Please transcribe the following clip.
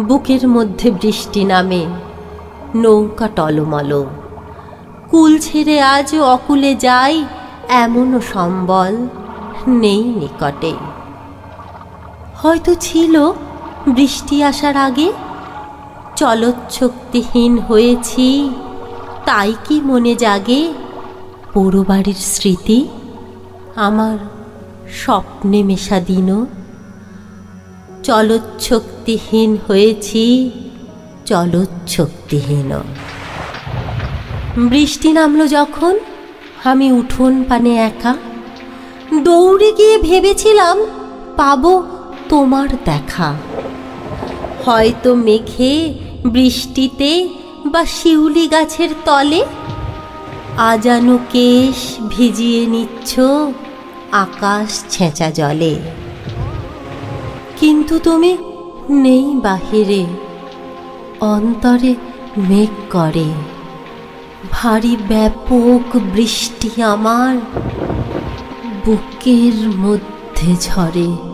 বুকের মধ্যে বৃষ্টি নামে, নৌকা টলমল। কুল ছেড়ে আজ অকুলে যাই, এমনও সম্বল নেই নিকটে। হয়তো ছিল বৃষ্টি আসার আগে, চলৎশক্তিহীন হয়েছি, তাই কি মনে জাগে পোড়োবাড়ির স্মৃতি আমার স্বপ্নে মেশা দিন। চলৎশক্তিহীন হয়েছি, চলৎশক্তিহীন। বৃষ্টি নামলো যখন আমি উঠোন পানে একা, দৌড়ে গিয়ে ভেবেছিলাম পাবো তোমার দেখা। হয়তো মেঘে, বৃষ্টিতে বা শিউলি গাছের তলে আজানো কেশ ভিজিয়ে নিচ্ছ আকাশ ছেঁচা জলে। কিন্তু তুমি নেই বাহিরে, অন্তরে মেঘ করে, ভারী ব্যাপক বৃষ্টি আমার বুকের মধ্যে ঝরে।